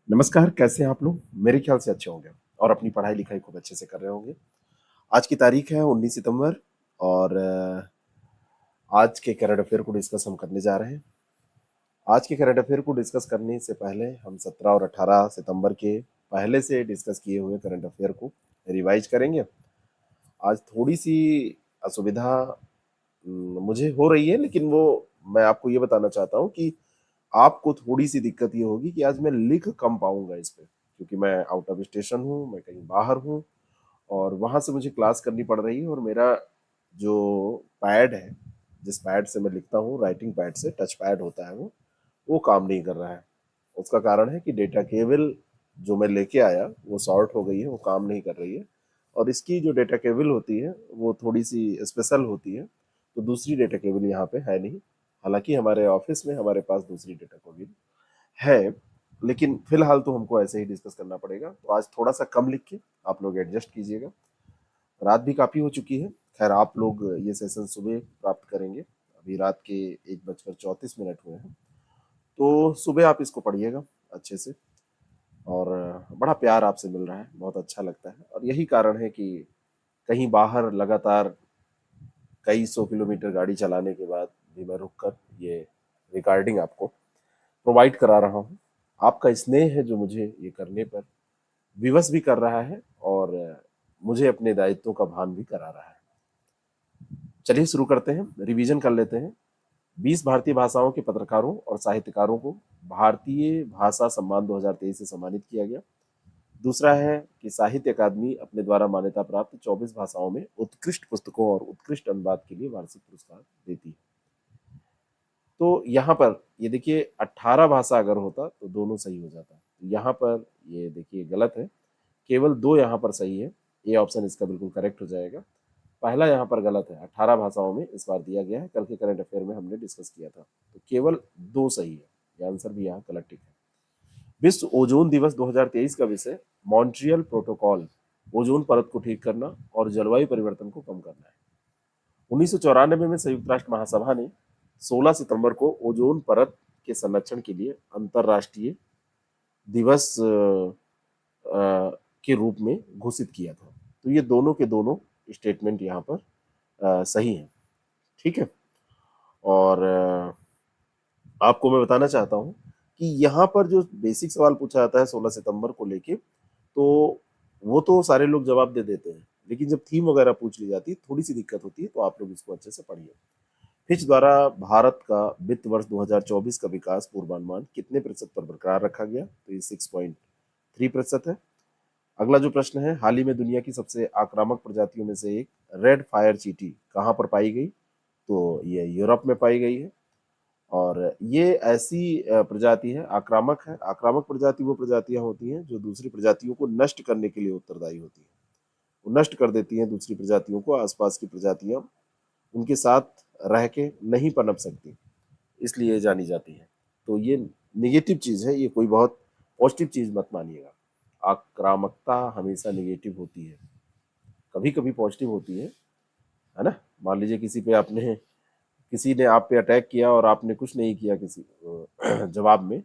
नमस्कार, कैसे हैं आप लोग? मेरे ख्याल से अच्छे होंगे और अपनी पढ़ाई-लिखाई खूब अच्छे से कर रहे होंगे। आज की तारीख है 19 सितंबर और आज के करंट अफ़ेयर को डिस्कस हम करने जा रहे हैं। आज के करंट अफ़ेयर को डिस्कस करने से पहले हम 17 और 18 सितंबर के पहले से डिस्कस किए हुए करंट अफ़ेयर को रिवाइज़ करेंगे। आज थोड़ी-सी असुविधा मुझे हो रही है, लेकिन वो मैं आपको ये बताना चाहता हूँ कि आपको थोड़ी-सी दिक्कत ये होगी कि आज मैं लिख कम पाऊँगा इस पे, क्योंकि मैं आउट ऑफ स्टेशन हूँ, मैं कहीं बाहर हूँ और वहाँ से मुझे क्लास करनी पड़ रही है और मेरा जो पैड है, जिस पैड से मैं लिखता हूँ, राइटिंग पैड से, टच पैड होता है वो काम नहीं कर रहा है। उसका कारण है कि डेटा केबल जो मैं लेके आया, वो शॉर्ट हो गई है, वो काम नहीं कर रही है और इसकी जो डेटा केबल होती है, वो थोड़ी-सी स्पेशल होती है, तो दूसरी डेटा केबल यहाँ पे है नहीं। हालाँकि हमारे ऑफ़िस में हमारे पास दूसरी डेटा केबल है, लेकिन फ़िलहाल तो हमको ऐसे ही डिस्कस करना पड़ेगा। तो आज थोड़ा-सा कम लिख के आप लोग एडजस्ट कीजिएगा। रात भी काफ़ी हो चुकी है। ख़ैर आप लोग ये सेशन सुबह प्राप्त करेंगे। अभी रात के 1:34 हुए हैं। तो सुबह आप इसको पढ़िएगा अच्छे से और बड़ा प्यार आपसे मिल रहा है, बहुत अच्छा लगता है और यही कारण है कि कहीं बाहर लगातार कई सौ किलोमीटर गाड़ी चलाने के बाद भी मैं रुक कर ये रिकॉर्डिंग आपको प्रोवाइड करा रहा हूँ। आपका स्नेह है जो मुझे ये करने पर विवश भी कर रहा है और मुझे अपने दायित्वों का भान भी करा रहा है। चलिए शुरू करते हैं, रिवीजन कर लेते हैं। 20 भारतीय भाषाओं के पत्रकारों और साहित्यकारों को भारतीय भाषा सम्मान 2023 से सम्मानित किया गया। दूसरा है कि साहित्य अकादमी अपने द्वारा मान्यता प्राप्त 24 भाषाओं में उत्कृष्ट पुस्तकों और उत्कृष्ट अनुवाद के लिए वार्षिक पुरस्कार देती है। तो यहाँ पर ये देखिए 18 भाषा अगर होता तो दोनों सही हो जाता। यहाँ पर ये देखिए गलत है, केवल 2 यहाँ पर सही है। ए ऑप्शन इसका बिल्कुल करेक्ट हो जाएगा। पहला यहाँ पर गलत है, 18 भाषाओं में इस बार दिया गया है, कल के करंट अफेयर में हमने डिस्कस किया था। तो केवल 2 सही है, ये आंसर भी यहाँ करेक्ट है। विश्व ओजोन दिवस 2023 का विषय मॉन्ट्रियल प्रोटोकॉल, ओजोन परत को ठीक करना और जलवायु परिवर्तन को कम करना है। 1994 में संयुक्त राष्ट्र महासभा ने 16 सितंबर को ओजोन परत के संरक्षण के लिए अंतरराष्ट्रीय दिवस के रूप में घोषित किया था। तो ये दोनों के दोनों स्टेटमेंट यहाँ पर सही हैं। ठीक है। और आपको मैं बताना चाहता हूँ कि यहाँ पर जो बेसिक सवाल पूछा जाता है 16 सितंबर को लेके, तो वो तो सारे लोग जवाब दे देते हैं, लेकिन जब थीम वगैरह पूछ ली जाती है थोड़ी सी दिक्कत होती है, तो आप लोग इसको अच्छे से पढ़िए। फिच द्वारा भारत का वित्त वर्ष 2024 का विकास पूर्वानुमान कितने प्रतिशत पर बरकरार रखा गया? तो ये 6.3% है। अगला जो प्रश्न है, हाल ही में दुनिया की सबसे आक्रामक प्रजातियों में से एक रेड फायर चींटी कहाँ पर पाई गई? तो ये यूरोप में पाई गई है और ये ऐसी प्रजाति है, आक्रामक है। आक्रामक प्रजाति वो प्रजातियां होती हैं जो दूसरी प्रजातियों को नष्ट करने के लिए उत्तरदायी होती हैं। वो नष्ट कर देती हैं दूसरी प्रजातियों को, आसपास की प्रजातियां उनके साथ रह के नहीं पनप सकती, इसलिए जानी जाती है। तो ये नेगेटिव चीज़ है, ये कोई बहुत पॉजिटिव चीज़ मत मानिएगा। आक्रामकता हमेशा नेगेटिव होती है, कभी कभी पॉजिटिव होती है ना? मान लीजिए किसी ने आप पे अटैक किया और आपने कुछ नहीं किया किसी जवाब में,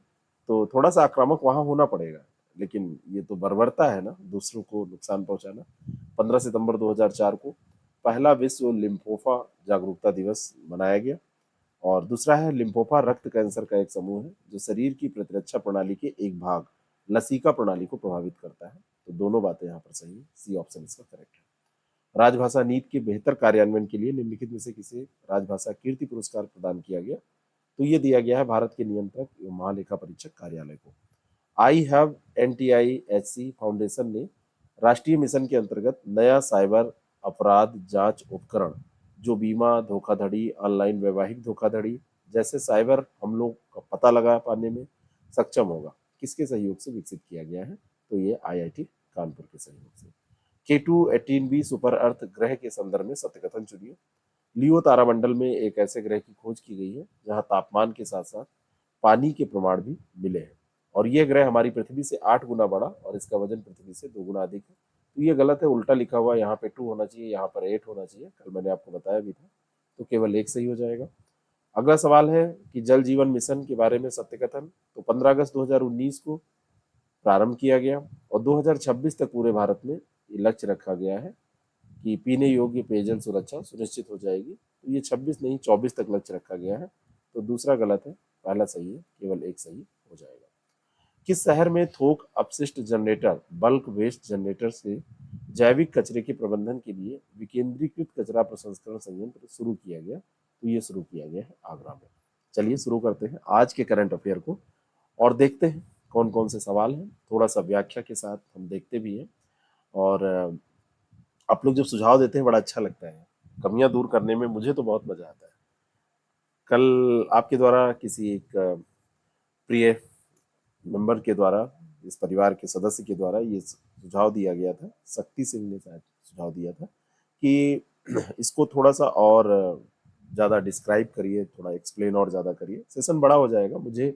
तो थोड़ा सा आक्रामक वहां होना पड़ेगा, लेकिन ये तो बर्बरता है ना, दूसरों को नुकसान पहुंचाना। 15 सितंबर 2004 को पहला विश्व लिम्फोफा जागरूकता दिवस मनाया गया और दूसरा है लिम्फोफा रक्त कैंसर का एक समूह है जो शरीर की प्रतिरक्षा प्रणाली के एक भाग लसीका प्रणाली को प्रभावित करता है। तो दोनों बातें यहाँ पर सही है, सी ऑप्शन इसका करेक्ट है। राजभाषा नीति के बेहतर कार्यान्वयन के लिए निम्नलिखित में से किसे राजभाषा कीर्ति पुरस्कार प्रदान किया गया? तो ये दिया गया है भारत के नियंत्रक एवं महालेखा परीक्षक कार्यालय को। आई हैव NTIHC फाउंडेशन ने राष्ट्रीय मिशन के अंतर्गत नया साइबर अपराध जांच उपकरण जो बीमा धोखाधड़ी, ऑनलाइन वैवाहिक धोखाधड़ी जैसे साइबर हमलों का पता लगा पाने में सक्षम होगा, किसके सहयोग से विकसित किया गया है? तो ये IIT कानपुर के सहयोग से। K2-18b सुपर अर्थ ग्रह के संदर्भ में सत्य कथन चुनिए। लियो तारामंडल में एक ऐसे ग्रह की खोज की गई है जहां तापमान के साथ साथ पानी के प्रमाण भी मिले हैं और यह ग्रह हमारी पृथ्वी से 8 गुना बड़ा और इसका वजन पृथ्वी से 2 गुना अधिक है। तो ये गलत है, उल्टा लिखा हुआ है, यहाँ पे 2 होना चाहिए, यहाँ पर 8 होना चाहिए, कल मैंने आपको बताया भी था। तो केवल एक सही हो जाएगा। अगला सवाल है कि जल जीवन मिशन के बारे में सत्य कथन। तो 15 अगस्त 2019 को प्रारंभ किया गया और 2026 तक पूरे भारत में ये लक्ष्य रखा गया है कि पीने योग्य पेयजल सुरक्षा सुनिश्चित हो जाएगी। तो ये 26 नहीं 24 तक लक्ष्य रखा गया है। तो दूसरा गलत है, पहला सही है, केवल एक सही हो जाएगा। किस शहर में थोक अपशिष्ट जनरेटर बल्क वेस्ट जनरेटर से जैविक कचरे के प्रबंधन के लिए विकेंद्रीकृत कचरा प्रसंस्करण संयंत्र शुरू किया गया? तो ये शुरू किया गया है आगरा में। चलिए शुरू करते हैं आज के करंट अफेयर को और देखते हैं कौन कौन से सवाल हैं। थोड़ा सा व्याख्या के साथ हम देखते भी हैं और आप लोग जब सुझाव देते हैं बड़ा अच्छा लगता है। कमियां दूर करने में मुझे तो बहुत मजा आता है। कल आपके द्वारा किसी एक प्रिय मेंबर के द्वारा, इस परिवार के सदस्य के द्वारा ये सुझाव दिया गया था, शक्ति सिंह ने शायद सुझाव दिया था कि इसको थोड़ा सा और ज़्यादा डिस्क्राइब करिए, थोड़ा एक्सप्लेन और ज़्यादा करिए। सेशन बड़ा हो जाएगा, मुझे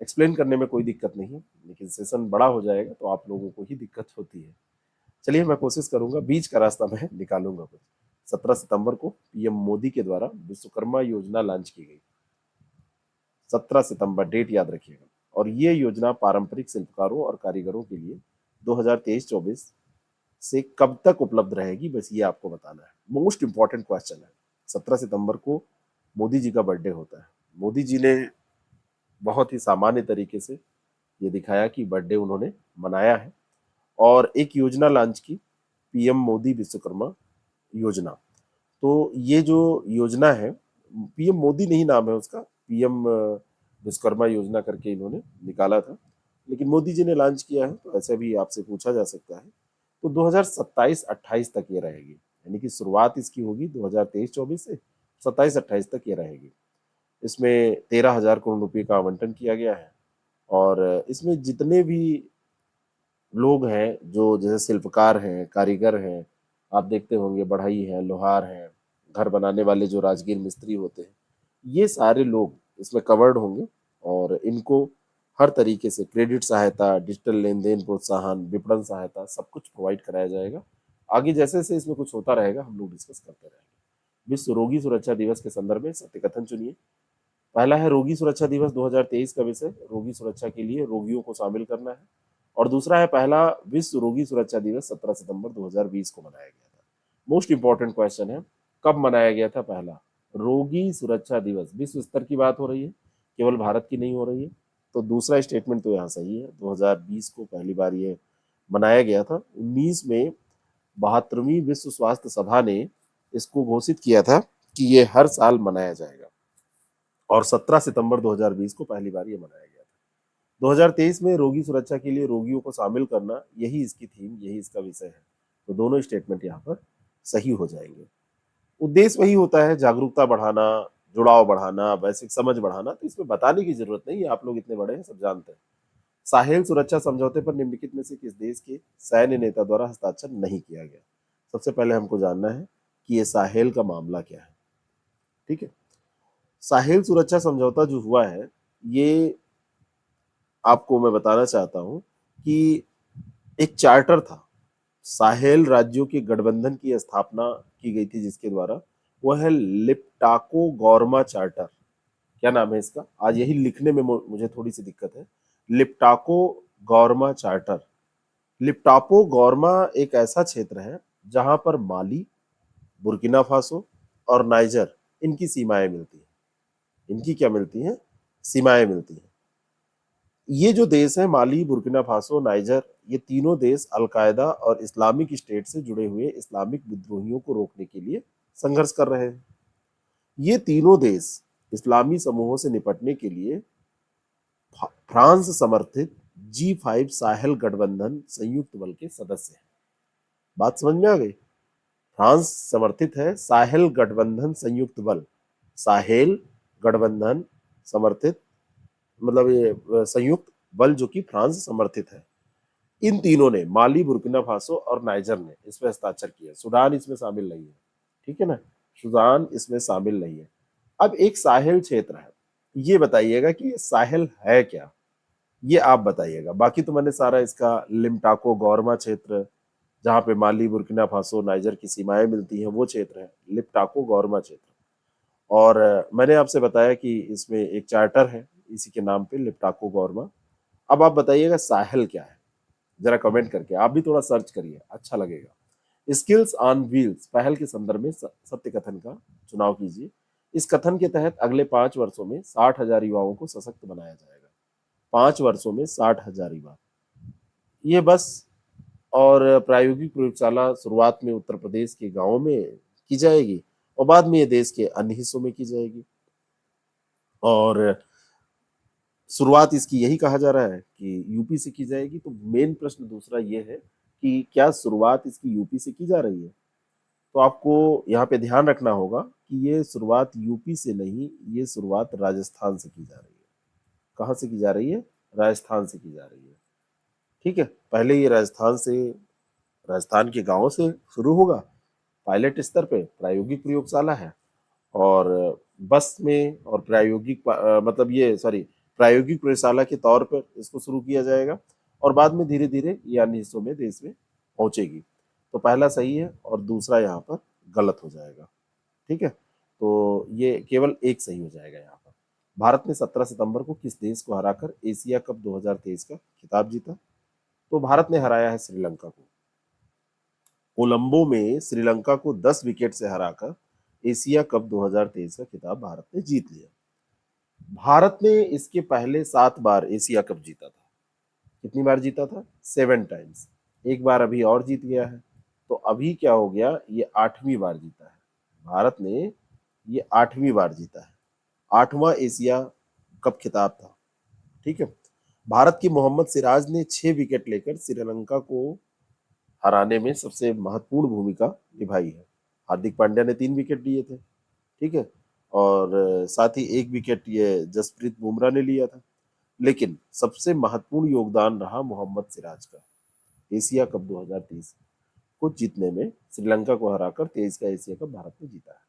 एक्सप्लेन करने में कोई दिक्कत नहीं है, लेकिन सेशन बड़ा हो जाएगा तो आप लोगों को ही दिक्कत होती है। चलिए मैं कोशिश करूंगा, बीच का रास्ता मैं निकालूंगा कुछ। 17 सितंबर को पीएम मोदी के द्वारा विश्वकर्मा योजना लॉन्च की गई। 17 सितंबर डेट याद रखिएगा। और ये योजना पारंपरिक शिल्पकारों और कारीगरों के लिए 2023-24 से कब तक उपलब्ध रहेगी, बस ये आपको बताना है। मोस्ट इंपॉर्टेंट क्वेश्चन है। 17 सितंबर को मोदी जी का बर्थडे होता है। मोदी जी ने बहुत ही सामान्य तरीके से ये दिखाया कि बर्थडे उन्होंने मनाया है और एक योजना लॉन्च की, पीएम मोदी विश्वकर्मा योजना। तो ये जो योजना है, पीएम मोदी नहीं नाम है उसका, पीएम विश्वकर्मा योजना करके इन्होंने निकाला था, लेकिन मोदी जी ने लॉन्च किया है तो ऐसे भी आपसे पूछा जा सकता है। तो 2027-28 तक ये रहेगी, यानी कि शुरुआत इसकी होगी 2023-24 से, 27-28 तक ये रहेगी। इसमें 13,000 करोड़ रुपए का आवंटन किया गया है और इसमें जितने भी लोग हैं जो जैसे शिल्पकार हैं, कारीगर हैं, आप देखते होंगे बढ़ई हैं, लोहार हैं, घर बनाने वाले जो राजगीर मिस्त्री होते हैं, ये सारे लोग इसमें कवर्ड होंगे और इनको हर तरीके से क्रेडिट सहायता, डिजिटल लेन देन प्रोत्साहन, विपणन सहायता, सब कुछ प्रोवाइड कराया जाएगा। आगे जैसे जैसे इसमें कुछ होता रहेगा हम लोग डिस्कस करते रहेंगे। विश्व रोगी सुरक्षा दिवस के संदर्भ में सत्य कथन चुनिए। पहला है रोगी सुरक्षा दिवस 2023 का विषय रोगी सुरक्षा के लिए रोगियों को शामिल करना है और दूसरा है पहला विश्व रोगी सुरक्षा दिवस 17 सितंबर 2020 को मनाया गया था। मोस्ट इंपॉर्टेंट क्वेश्चन है, कब मनाया गया था पहला रोगी सुरक्षा दिवस? विश्व स्तर की बात हो रही है, केवल भारत की नहीं हो रही है। तो दूसरा स्टेटमेंट तो यहाँ सही है, 2020 को पहली बार ये मनाया गया था। 19 में 72वीं विश्व स्वास्थ्य सभा ने इसको घोषित किया था कि ये हर साल मनाया जाएगा और 17 सितंबर 2020 को पहली बार ये मनाया गया था। 2023 में रोगी सुरक्षा के लिए रोगियों को शामिल करना, यही इसकी थीम, यही इसका विषय है। तो दोनों स्टेटमेंट यहाँ पर सही हो जाएंगे। उद्देश्य वही होता है, जागरूकता बढ़ाना, जुड़ाव बढ़ाना, वैश्विक समझ बढ़ाना। तो इसमें बताने की जरूरत नहीं है, आप लोग इतने बड़े हैं, सब जानते हैं। साहेल सुरक्षा समझौते पर निम्नलिखित में से किस देश के सैन्य नेता द्वारा हस्ताक्षर नहीं किया गया? सबसे पहले हमको जानना है कि ये साहेल का मामला क्या है। ठीक है, साहेल सुरक्षा समझौता जो हुआ है, ये आपको मैं बताना चाहता हूं कि एक चार्टर था, साहेल राज्यों के गठबंधन की स्थापना की गई थी जिसके द्वारा, वह है लिप्टाको गौरमा चार्टर। क्या नाम है इसका? आज यही लिखने में मुझे थोड़ी सी दिक्कत है। लिप्टाको गौरमा चार्टर। लिप्टापो गौरमा एक ऐसा क्षेत्र है जहां पर माली, बुर्किना फासो और नाइजर, इनकी सीमाएं मिलती हैं। इनकी क्या मिलती हैं? सीमाएं मिलती हैं। ये जो देश है माली, बुर्किना फासो, नाइजर, ये तीनों देश अलकायदा और इस्लामिक स्टेट से जुड़े हुए इस्लामिक विद्रोहियों को रोकने के लिए संघर्ष कर रहे हैं। ये तीनों देश इस्लामी समूहों से निपटने के लिए फ्रांस समर्थित G5 साहेल गठबंधन संयुक्त बल के सदस्य हैं। बात समझ में आ गई? फ्रांस समर्थित है साहेल गठबंधन संयुक्त बल, साहेल गठबंधन समर्थित, मतलब ये संयुक्त बल जो कि फ्रांस समर्थित है। इन तीनों ने, माली, बुर्किना फासो और नाइजर ने इसमें हस्ताक्षर किया। सूडान इसमें शामिल नहीं है, ठीक है ना, सूडान इसमें शामिल नहीं है। अब एक साहेल क्षेत्र है, ये बताइएगा कि ये साहेल है क्या, ये आप बताइएगा। बाकी तो मैंने सारा इसका लिम्टाको गौरमा क्षेत्र, जहां पे माली, बुर्किना फासो, नाइजर की सीमाएं मिलती हैं, वो क्षेत्र है लिप्टाको गौरमा क्षेत्र। और मैंने आपसे बताया कि इसमें एक चार्टर है इसी के नाम पे, लिप्टाको गौरमा। अब आप बताइएगा साहिल क्या है, जरा कमेंट करके आप भी थोड़ा सर्च करिए, अच्छा लगेगा। स्किल्स ऑन व्हील्स पहल के संदर्भ में सत्य कथन का चुनाव कीजिए। इस कथन के तहत अगले 5 वर्षों में 60,000 युवाओं को सशक्त बनाया जाएगा। 5 वर्षों में 60,000 युवा, ये बस। और प्रायोगिक प्रयोगशाला शुरुआत में उत्तर प्रदेश के गांवों में की जाएगी और बाद में ये देश के अन्य हिस्सों में की जाएगी। और शुरुआत इसकी यही कहा जा रहा है कि यूपी से की जाएगी। तो मेन प्रश्न दूसरा ये है कि क्या शुरुआत इसकी यूपी से की जा रही है? तो आपको यहाँ पे ध्यान रखना होगा कि ये शुरुआत यूपी से नहीं, ये शुरुआत राजस्थान से की जा रही है। कहाँ से की जा रही है? राजस्थान से की जा रही है। ठीक है, पहले ये राजस्थान के गांवों से शुरू होगा। पायलट स्तर पे प्रायोगिक प्रयोगशाला है और बस में और मतलब ये सॉरी प्रायोगिक प्रयोगशाला के तौर पर इसको शुरू किया जाएगा और बाद में धीरे धीरे ये अन्य हिस्सों में देश में पहुंचेगी। तो पहला सही है और दूसरा यहाँ पर गलत हो जाएगा। ठीक है, तो ये केवल एक सही हो जाएगा यहाँ पर। भारत ने 17 सितंबर को किस देश को हराकर एशिया कप 2023 का खिताब जीता? तो भारत ने हराया है श्रीलंका को। कोलंबो में श्रीलंका को 10 विकेट से हराकर एशिया कप 2023 का खिताब भारत ने जीत लिया। भारत ने इसके पहले 7 बार एशिया कप जीता था। कितनी बार जीता था? 7 टाइम्स। एक बार अभी और जीत गया है, तो अभी क्या हो गया? ये 8वीं बार जीता है। भारत ने ये 8वीं बार जीता है, 8वां एशिया कप खिताब था। ठीक है, भारत की मोहम्मद सिराज ने 6 विकेट लेकर श्रीलंका को हराने में सबसे महत्वपूर्ण भूमिका निभाई है। हार्दिक पांड्या ने 3 विकेट लिए थे। ठीक है, और साथ ही 1 विकेट ये जसप्रीत बुमराह ने लिया था। लेकिन सबसे महत्वपूर्ण योगदान रहा मोहम्मद सिराज का। एशिया कप 2023 को जीतने में श्रीलंका को हराकर 23 का एशिया कप भारत ने जीता है।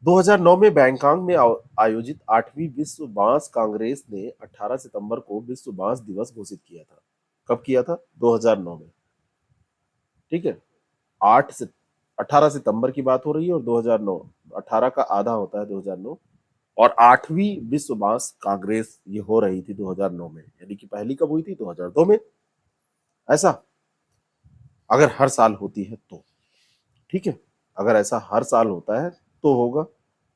2009 में बैंकॉक में आयोजित 8वीं विश्व बांस कांग्रेस ने 18 सितंबर को विश्व बांस दिवस घोषित किया था। कब किया था? 2009 में। ठीक है, 18 सितंबर की बात हो रही है और 2009, 18 का आधा होता है 2009, और 8वीं विश्व बांस कांग्रेस ये हो रही थी 2009 में। यानी कि पहली कब हुई थी? 2002 में। ऐसा अगर हर साल होती है तो ठीक है, अगर ऐसा हर साल होता है तो होगा,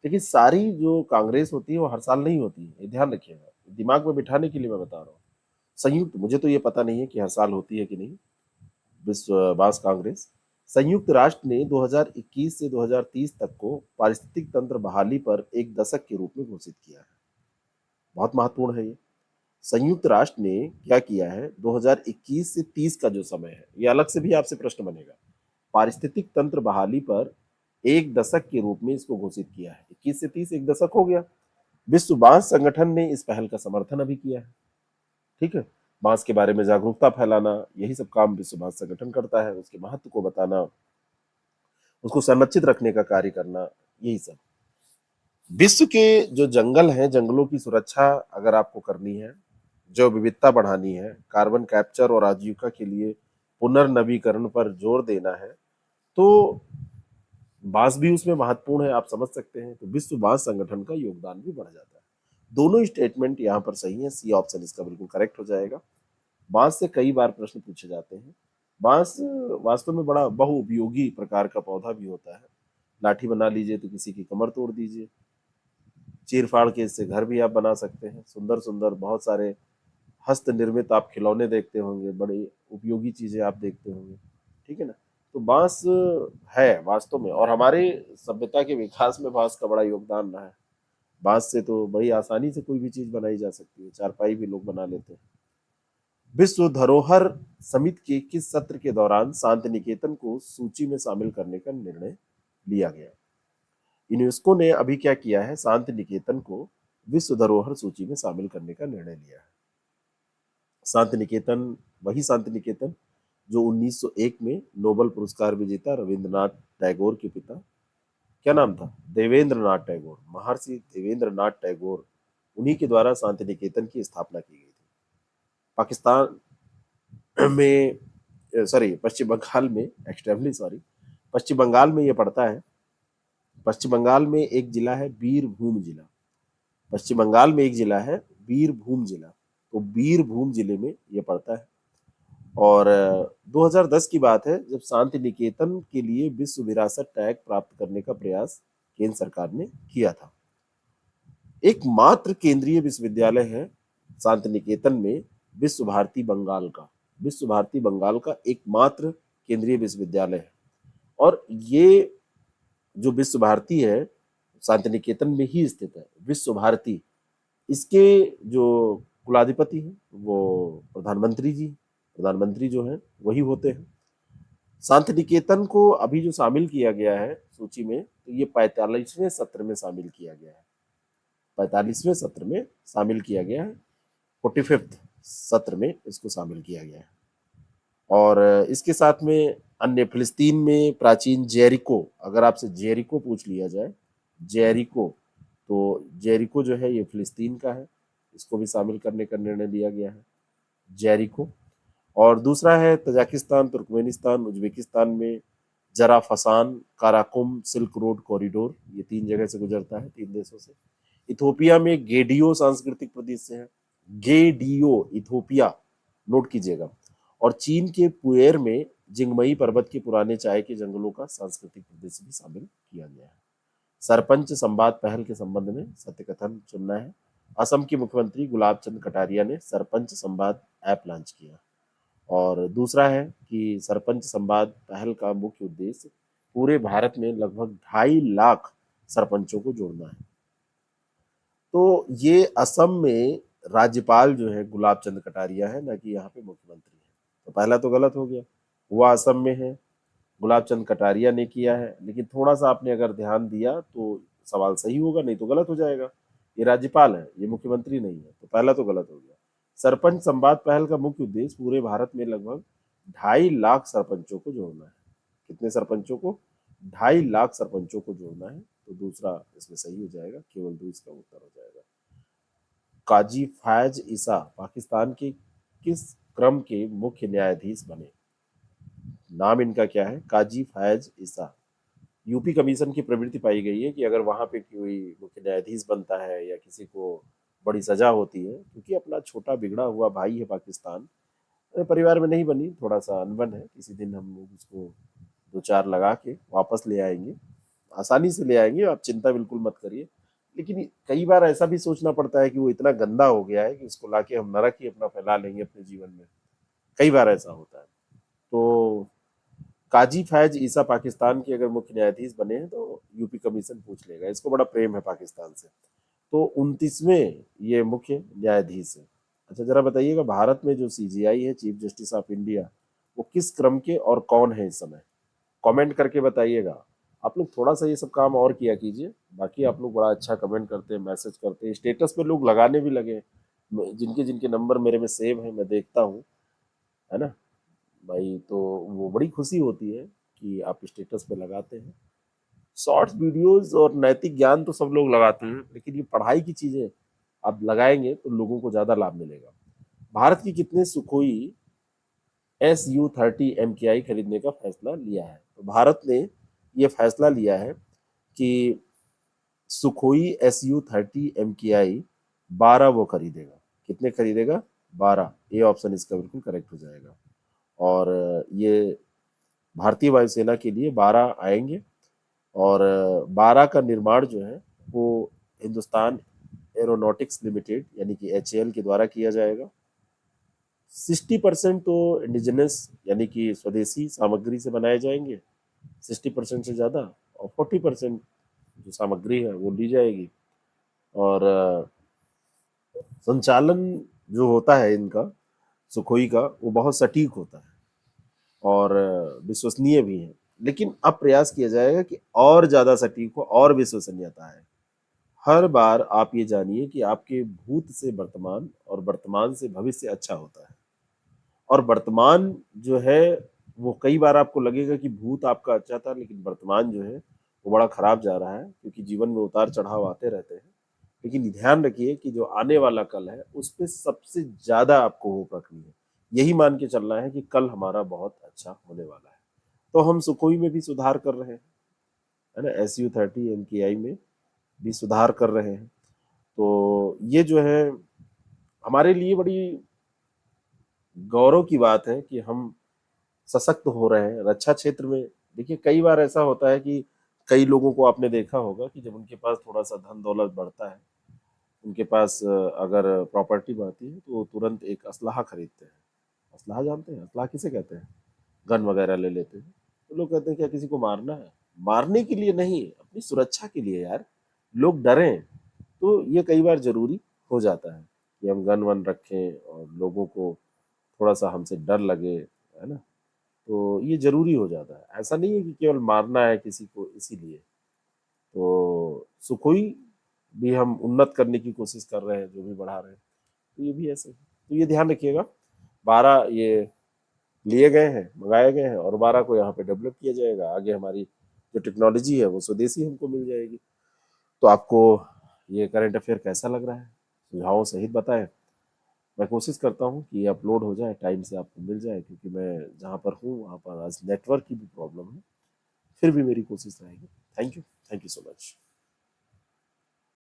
लेकिन सारी जो कांग्रेस होती है वो हर साल नहीं होती है, ये ध्यान रखिएगा। दिमाग में बिठाने के लिए मैं बता रहा हूँ। संयुक्त, मुझे तो ये पता नहीं है कि हर साल होती है कि नहीं विश्व बांस कांग्रेस। संयुक्त राष्ट्र ने 2021 से 2030 तक को पारिस्थितिक तंत्र बहाली पर एक दशक के रूप में घोषित किया है। बहुत महत्वपूर्ण है ये। संयुक्त राष्ट्र ने क्या किया है? 2021 से 30 का जो समय है, ये अलग से भी आपसे प्रश्न बनेगा। पारिस्थितिक तंत्र बहाली पर एक दशक के रूप में इसको घोषित किया है। 21 से 30 एक दशक हो गया। विश्व बांस संगठन ने इस पहल का समर्थन अभी किया है। ठीक है, बांस के बारे में जागरूकता फैलाना, यही सब काम विश्व बांस संगठन करता है। उसके महत्व को बताना, उसको संरक्षित रखने का कार्य करना, यही सब। विश्व के जो जंगल हैं, जंगलों की सुरक्षा अगर आपको करनी है, जो विविधता बढ़ानी है, कार्बन कैप्चर और आजीविका के लिए पुनर्नवीकरण पर जोर देना है, तो बांस भी उसमें महत्वपूर्ण है, आप समझ सकते हैं। तो विश्व बांस संगठन का योगदान भी बढ़ जाता है। दोनों स्टेटमेंट यहाँ पर सही है, सी ऑप्शन इसका बिल्कुल करेक्ट हो जाएगा। बांस से कई बार प्रश्न पूछे जाते हैं। बांस वास्तव में बड़ा बहुउपयोगी प्रकार का पौधा भी होता है। लाठी बना लीजिए तो किसी की कमर तोड़ दीजिए, चीर फाड़ के इससे घर भी आप बना सकते हैं। सुंदर सुंदर बहुत सारे हस्त निर्मित आप खिलौने देखते होंगे, बड़ी उपयोगी चीजें आप देखते होंगे। ठीक है ना, तो बांस है वास्तव में, और हमारे सभ्यता के विकास में बांस का बड़ा योगदान रहा है। बांस से तो बड़ी आसानी से कोई भी चीज बनाई जा सकती है, चारपाई भी लोग बना लेते हैं। विश्व धरोहर समिति के किस सत्र के दौरान शांति निकेतन को सूची में शामिल करने का निर्णय लिया गया? यूनेस्को ने अभी क्या किया है? शांति निकेतन को विश्व धरोहर सूची में शामिल करने का निर्णय लिया है। शांति निकेतन, वही शांति निकेतन जो 1901 में नोबेल पुरस्कार विजेता रविंद्रनाथ टैगोर के पिता, क्या नाम था? देवेंद्रनाथ टैगोर, महर्षि देवेंद्रनाथ टैगोर, उन्हीं के द्वारा शांति निकेतन की स्थापना की गई थी। पाकिस्तान में, सॉरी पश्चिम बंगाल में, एक्सट्रीमली सॉरी, पश्चिम बंगाल में ये पड़ता है। पश्चिम बंगाल में एक जिला है बीरभूम जिला। पश्चिम बंगाल में एक जिला है बीरभूम जिला। तो बीरभूम जिले में ये पड़ता है। और 2010 की बात है जब शांति निकेतन के लिए विश्व विरासत टैग प्राप्त करने का प्रयास केंद्र सरकार ने किया था। एकमात्र केंद्रीय विश्वविद्यालय है शांति निकेतन में विश्व भारती बंगाल का एकमात्र केंद्रीय विश्वविद्यालय है। और ये जो विश्व भारती है शांति निकेतन में ही स्थित है। विश्व भारती, इसके जो कुलाधिपति हैं वो प्रधानमंत्री जो हैं वही होते हैं। शांति निकेतन को अभी जो शामिल किया गया है सूची में, तो ये 45वें सत्र में शामिल किया गया है। 45वें सत्र में शामिल किया गया है, 45th सत्र में इसको शामिल किया गया है। और इसके साथ में अन्य फिलिस्तीन में प्राचीन जेरिको, अगर आपसे जेरिको पूछ लिया जाए, जेरिको, तो जेरिको जो है ये फिलिस्तीन का है, इसको भी शामिल करने का निर्णय लिया गया है, जेरिको। और दूसरा है तजाकिस्तान, तुर्कमेनिस्तान, उज्बेकिस्तान में जराफसान काराकुम सिल्क रोड कॉरिडोर, ये 3 जगह से गुजरता है, 3 देशों से। इथोपिया में गेडियो सांस्कृतिक प्रदेश से है, गेडियो इथोपिया, नोट कीजिएगा। और चीन के पुएर में जिंगमई पर्वत के पुराने चाय के जंगलों का सांस्कृतिक प्रदेश भी शामिल किया गया है। सरपंच संवाद पहल के संबंध में सत्य कथन चुनना है। असम के मुख्यमंत्री गुलाब चंद कटारिया ने सरपंच संवाद ऐप लॉन्च किया। और दूसरा है कि सरपंच संवाद पहल का मुख्य उद्देश्य पूरे भारत में लगभग 2.5 लाख सरपंचों को जोड़ना है। तो ये असम में राज्यपाल जो है गुलाब चंद कटारिया है, ना कि यहाँ पे मुख्यमंत्री है। तो पहला तो गलत हो गया, हुआ असम में है, गुलाब चंद कटारिया ने किया है, लेकिन थोड़ा सा आपने अगर ध्यान दिया तो सवाल सही होगा, नहीं तो गलत हो जाएगा। ये राज्यपाल है, ये मुख्यमंत्री नहीं है, तो पहला तो गलत हो गया। सरपंच संवाद पहल का मुख्य उद्देश्य पूरे भारत में लगभग 2.5 लाख सरपंचों को जोड़ना है। कितने सरपंचों को? 2.5 लाख सरपंचों को जोड़ना है। तो दूसरा इसमें सही हो जाएगा, केवल 2 इसका उत्तर हो जाएगा। काजी फैज ईसा पाकिस्तान के किस क्रम के मुख्य न्यायाधीश बने? नाम इनका क्या है? काजी फैज ईसा। यूपी कमीशन की प्रवृत्ति पाई गई है कि अगर वहां पे कोई मुख्य न्यायाधीश बनता है या किसी को बड़ी सजा होती है, क्योंकि अपना छोटा बिगड़ा हुआ भाई है पाकिस्तान, परिवार में नहीं बनी, थोड़ा सा अनबन है, किसी दिन हम लोग उसको 2-4 लगा के वापस ले आएंगे, आसानी से ले आएंगे, आप चिंता बिल्कुल मत करिए। लेकिन कई बार ऐसा भी सोचना पड़ता है कि वो इतना गंदा हो गया है कि उसको लाके हम नरक ही अपना फैला लेंगे अपने जीवन में, कई बार ऐसा होता है। तो काजी फैज ईसा पाकिस्तान के अगर मुख्य न्यायाधीश बने हैं तो यूपी कमीशन पूछ लेगा, इसको बड़ा प्रेम है पाकिस्तान से। तो 29वें ये मुख्य न्यायाधीश है। अच्छा जरा बताइएगा, भारत में जो सीजीआई है, चीफ जस्टिस ऑफ इंडिया, वो किस क्रम के और कौन है इस समय? कमेंट करके बताइएगा। आप लोग थोड़ा सा ये सब काम और किया कीजिए, बाकी आप लोग बड़ा अच्छा कमेंट करते हैं, मैसेज करते हैं, स्टेटस पे लोग लगाने भी लगे हैं। जिनके जिनके नंबर मेरे में सेव है मैं देखता हूँ, है ना भाई, तो वो बड़ी खुशी होती है कि आप स्टेटस पे लगाते हैं। शॉर्ट्स वीडियोस और नैतिक ज्ञान तो सब लोग लगाते हैं, लेकिन ये पढ़ाई की चीजें आप लगाएंगे तो लोगों को ज्यादा लाभ मिलेगा। भारत की कितने सुखोई Su-30 MKI खरीदने का फैसला लिया है? तो भारत ने ये फैसला लिया है कि सुखोई Su-30 MKI 12 वो खरीदेगा। कितने खरीदेगा? 12। ए ऑप्शन इसका बिल्कुल करेक्ट हो जाएगा। और ये भारतीय वायुसेना के लिए 12 आएंगे। और 12 का निर्माण जो है वो हिंदुस्तान एरोनॉटिक्स लिमिटेड यानी कि HAL के द्वारा किया जाएगा। 60% तो इंडिजिनस यानी कि स्वदेशी सामग्री से बनाए जाएंगे, 60% से ज़्यादा, और 40% जो सामग्री है वो ली जाएगी। और संचालन जो होता है इनका सुखोई का, वो बहुत सटीक होता है और विश्वसनीय भी है। लेकिन अब प्रयास किया जाएगा कि और ज़्यादा सटीक हो और विश्वसनीयता है। हर बार आप ये जानिए कि आपके भूत से वर्तमान और वर्तमान से भविष्य अच्छा होता है। और वर्तमान जो है वो कई बार आपको लगेगा कि भूत आपका अच्छा था, लेकिन वर्तमान जो है वो बड़ा खराब जा रहा है, क्योंकि जीवन में उतार चढ़ाव आते रहते हैं। लेकिन ध्यान रखिए कि जो आने वाला कल है उस पर सबसे ज्यादा आपको होप रखनी है, यही मान के चलना है कि कल हमारा बहुत अच्छा होने वाला है। तो हम सुखोई में भी सुधार कर रहे हैं, है ना, Su-30 MKI में भी सुधार कर रहे हैं। तो ये जो है हमारे लिए बड़ी गौरव की बात है कि हम सशक्त हो रहे हैं रक्षा क्षेत्र में। देखिए कई बार ऐसा होता है कि कई लोगों को आपने देखा होगा कि जब उनके पास थोड़ा सा धन दौलत बढ़ता है, उनके पास अगर प्रॉपर्टी बढ़ती है तो वो तुरंत एक असलाहा खरीदते हैं। असलाहा जानते हैं असलाहा किसे कहते हैं? गन वगैरह ले लेते हैं। तो लोग कहते हैं क्या किसी को मारना है? मारने के लिए नहीं, अपनी सुरक्षा के लिए यार। लोग डरें तो ये कई बार जरूरी हो जाता है कि हम गन वन रखें और लोगों को थोड़ा सा हमसे डर लगे, है ना? तो ये जरूरी हो जाता है। ऐसा नहीं है कि केवल मारना है किसी को इसीलिए। तो सुखोई भी हम उन्नत करने की कोशिश कर रहे हैं, जो भी बढ़ा रहे हैं, तो ये भी ऐसे ही। तो ये ध्यान रखिएगा, 12 ये लिए गए हैं, मंगाए गए हैं और 12 को यहाँ पे डेवलप किया जाएगा। आगे हमारी जो टेक्नोलॉजी है वो स्वदेशी हमको मिल जाएगी। तो आपको ये करंट अफेयर कैसा लग रहा है, सुझावों सहित बताएं। मैं कोशिश करता हूँ कि ये अपलोड हो जाए, टाइम से आपको मिल जाए, क्योंकि मैं जहाँ पर हूँ वहाँ पर आज नेटवर्क की भी प्रॉब्लम है। फिर भी मेरी कोशिश रहेगी। Thank you so much.